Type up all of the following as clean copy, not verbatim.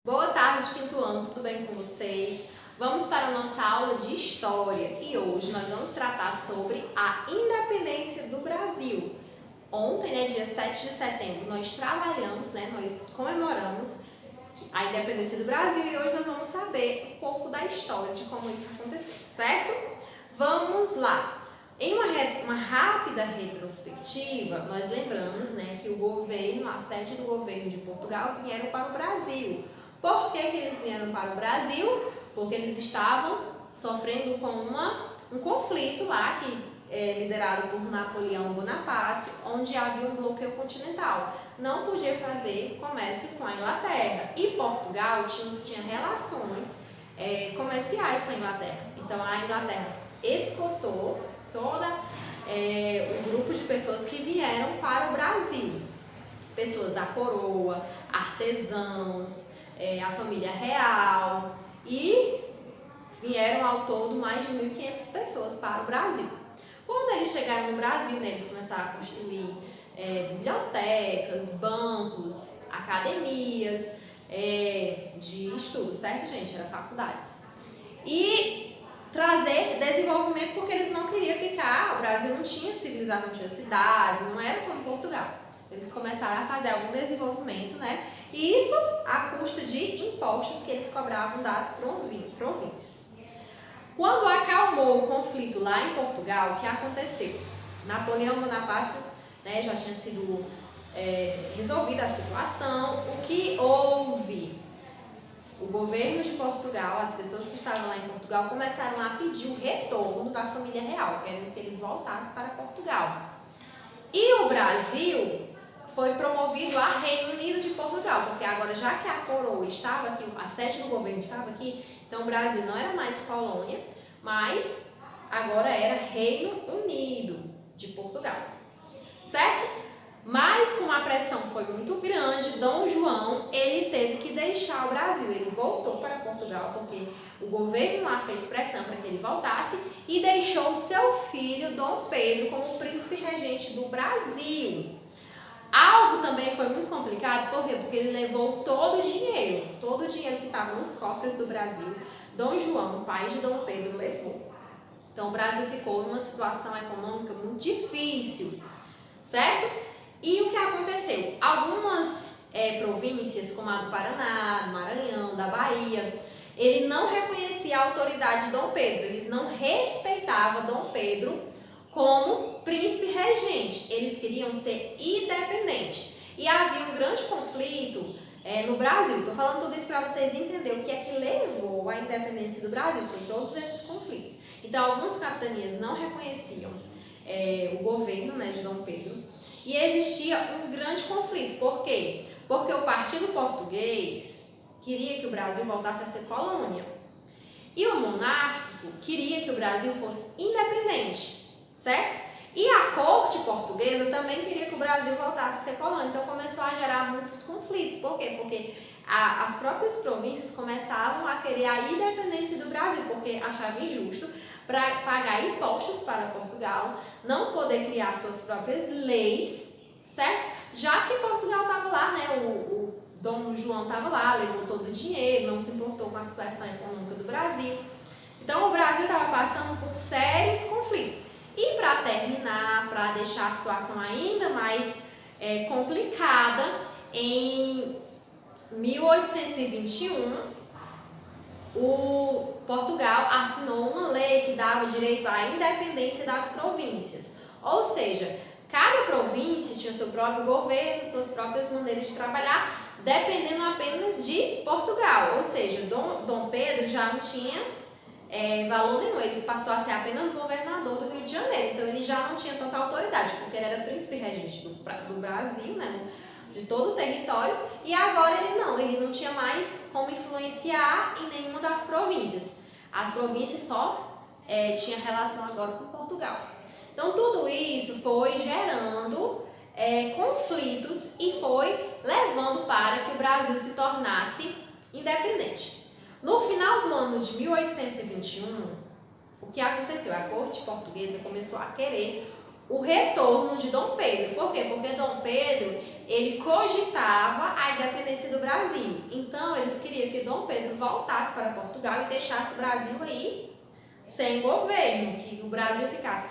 Boa tarde, quinto ano, tudo bem com vocês? Vamos para a nossa aula de História e hoje nós vamos tratar sobre a independência do Brasil. Ontem, dia 7 de setembro, nós trabalhamos, nós comemoramos a independência do Brasil e hoje nós vamos saber um pouco da história de como isso aconteceu, certo? Vamos lá! Em uma rápida retrospectiva, nós lembramos que o governo, a sede do governo de Portugal vieram para o Brasil. Por que eles vieram para o Brasil? Porque eles estavam sofrendo com um conflito lá, liderado por Napoleão Bonaparte, onde havia um bloqueio continental. Não podia fazer comércio com a Inglaterra. E Portugal tinha relações comerciais com a Inglaterra. Então a Inglaterra escoltou todo o grupo de pessoas que vieram para o Brasil. Pessoas da coroa, artesãos, a família real, e vieram ao todo mais de 1.500 pessoas para o Brasil. Quando eles chegaram no Brasil, eles começaram a construir bibliotecas, bancos, academias de estudo, certo, gente? Eram faculdades. E trazer desenvolvimento, porque eles não queriam ficar, o Brasil não tinha civilização, não tinha cidades, não era como Portugal. Eles começaram a fazer algum desenvolvimento, e isso à custa de impostos que eles cobravam das províncias. Quando acalmou o conflito lá em Portugal, o que aconteceu? Napoleão Bonaparte já tinha sido resolvida a situação. O que houve? O governo de Portugal, as pessoas que estavam lá em Portugal, começaram a pedir o retorno da família real, querendo que eles voltassem para Portugal. E o Brasil foi promovido a Reino Unido de Portugal, porque agora, já que a coroa estava aqui, a sede do governo estava aqui, então o Brasil não era mais colônia, mas agora era Reino Unido de Portugal, certo? Mas como a pressão foi muito grande, Dom João, ele teve que deixar o Brasil, ele voltou para Portugal, porque o governo lá fez pressão para que ele voltasse e deixou seu filho, Dom Pedro, como príncipe regente do Brasil. Algo também foi muito complicado, por quê? Porque ele levou todo o dinheiro que estava nos cofres do Brasil, Dom João, pai de Dom Pedro, levou. Então o Brasil ficou numa situação econômica muito difícil, certo? E o que aconteceu? Algumas províncias, como a do Paraná, do Maranhão, da Bahia, ele não reconhecia a autoridade de Dom Pedro, eles não respeitavam Dom Pedro como príncipe regente, eles queriam ser independentes. E havia um grande conflito no Brasil. Estou falando tudo isso para vocês entenderem o que é que levou à independência do Brasil, foi todos esses conflitos. Então, algumas capitanias não reconheciam o governo de Dom Pedro, e existia um grande conflito. Por quê? Porque o Partido Português queria que o Brasil voltasse a ser colônia, e o monárquico queria que o Brasil fosse independente, certo? E a corte portuguesa também queria que o Brasil voltasse a ser colônia. Então começou a gerar muitos conflitos. Por quê? Porque as próprias províncias começavam a querer a independência do Brasil, porque achavam injusto para pagar impostos para Portugal, não poder criar suas próprias leis, certo? Já que Portugal estava lá, o Dom João estava lá, levou todo o dinheiro, não se importou com a situação econômica do Brasil. Então o Brasil estava passando por sérios conflitos. E para terminar, para deixar a situação ainda mais complicada, em 1821, o Portugal assinou uma lei que dava direito à independência das províncias. Ou seja, cada província tinha seu próprio governo, suas próprias maneiras de trabalhar, dependendo apenas de Portugal. Ou seja, Dom Pedro já não tinha valor nenhum, ele passou a ser apenas governador do Rio de Janeiro, então ele já não tinha tanta autoridade, porque ele era príncipe regente do Brasil, de todo o território, e agora ele não tinha mais como influenciar em nenhuma das províncias. As províncias só tinham relação agora com Portugal. Então tudo isso foi gerando conflitos e foi levando para que o Brasil se tornasse independente. No final do ano de 1821, o que aconteceu? A corte portuguesa começou a querer o retorno de Dom Pedro. Por quê? Porque Dom Pedro, ele cogitava a independência do Brasil. Então, eles queriam que Dom Pedro voltasse para Portugal e deixasse o Brasil aí sem governo, que o Brasil ficasse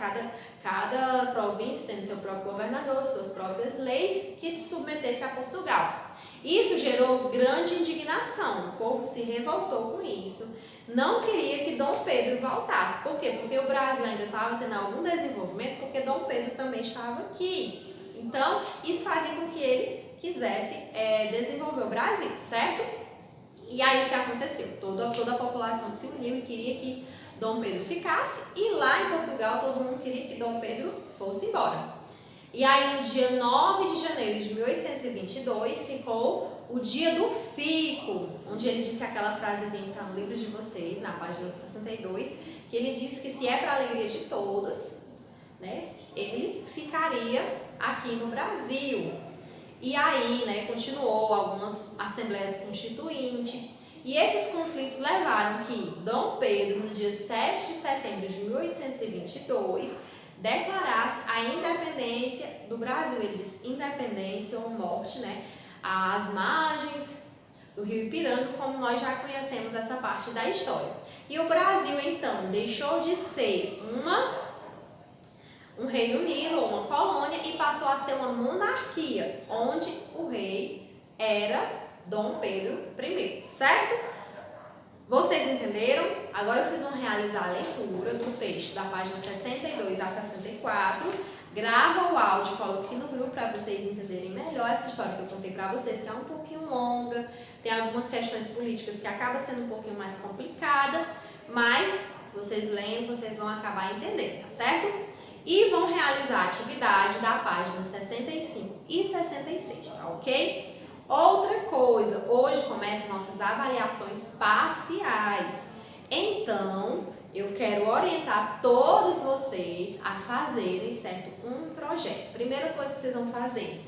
cada província tendo seu próprio governador, suas próprias leis, que se submetesse a Portugal. Isso gerou grande indignação, o povo se revoltou com isso, não queria que Dom Pedro voltasse. Por quê? Porque o Brasil ainda estava tendo algum desenvolvimento, porque Dom Pedro também estava aqui. Então, isso fazia com que ele quisesse desenvolver o Brasil, certo? E aí o que aconteceu? Toda a população se uniu e queria que Dom Pedro ficasse, e lá em Portugal todo mundo queria que Dom Pedro fosse embora. E aí no dia 9 de janeiro de 1822 ficou o dia do fico, onde ele disse aquela frasezinha que está no livro de vocês, na página 62, que ele disse que se é para a alegria de todas, né, ele ficaria aqui no Brasil. E aí, né, continuou algumas assembleias constituintes, e esses conflitos levaram que Dom Pedro, no dia 7 de setembro de 1822, declarasse a independência do Brasil. Ele disse independência ou morte, né, às margens do rio Ipiranga, como nós já conhecemos essa parte da história. E o Brasil, então, deixou de ser um Reino Unido ou uma colônia e passou a ser uma monarquia, onde o rei era Dom Pedro I, certo? Vocês entenderam? Agora vocês vão realizar a leitura do texto da página 62 a 64. Grava o áudio, coloque aqui no grupo para vocês entenderem melhor essa história que eu contei para vocês, que é um pouquinho longa, tem algumas questões políticas que acaba sendo um pouquinho mais complicada, mas se vocês lendo, vocês vão acabar entendendo, tá certo? E vão realizar a atividade da página 65 e 66, tá ok? Outra coisa, hoje começam nossas avaliações parciais. Então, eu quero orientar todos vocês a fazerem, certo, um projeto. Primeira coisa que vocês vão fazer,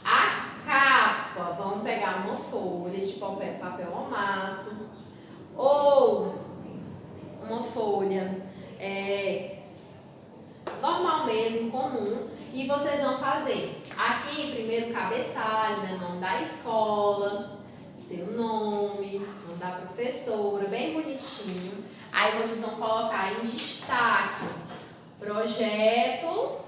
a capa. Vamos pegar uma folha de papel amasso ou uma folha normal mesmo, comum, e vocês vão fazer aqui primeiro o cabeçalho, né, nome da escola, seu nome, nome da professora, bem bonitinho. Aí vocês vão colocar em destaque projeto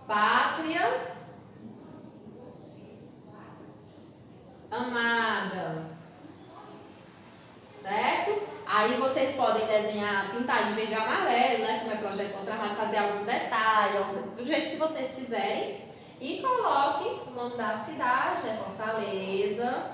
Pátria Amada, certo? Aí vocês podem desenhar, pintar de verde e amarelo, né? Como é projeto contra a marca, fazer algum detalhe, do jeito que vocês quiserem. E coloque o nome da cidade, né? Fortaleza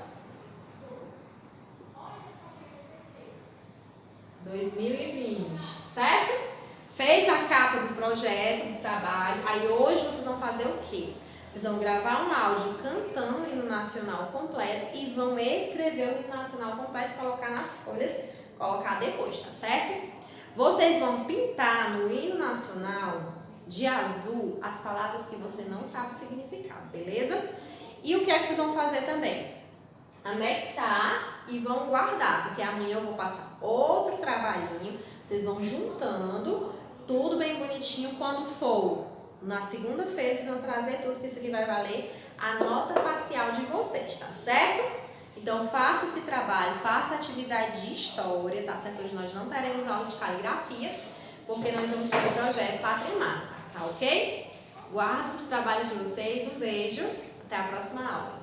2020, certo? Fez a capa do projeto, do trabalho. Aí hoje vocês vão fazer o quê? Vocês vão gravar um áudio cantando o hino nacional completo e vão escrever o hino nacional completo e colocar nas folhas, colocar depois, tá certo? Vocês vão pintar no hino nacional de azul as palavras que você não sabe o significado, beleza? E o que é que vocês vão fazer também? Anexar e vão guardar, porque amanhã eu vou passar outro trabalhinho. Vocês vão juntando tudo bem bonitinho. Quando for na segunda-feira, vocês vão trazer tudo, que isso aqui vai valer a nota parcial de vocês, tá certo? Então, faça esse trabalho, faça atividade de história, tá certo? Hoje nós não teremos aula de caligrafia, porque nós vamos ter o projeto Pátria Amada, tá ok? Guardo os trabalhos de vocês, um beijo, até a próxima aula.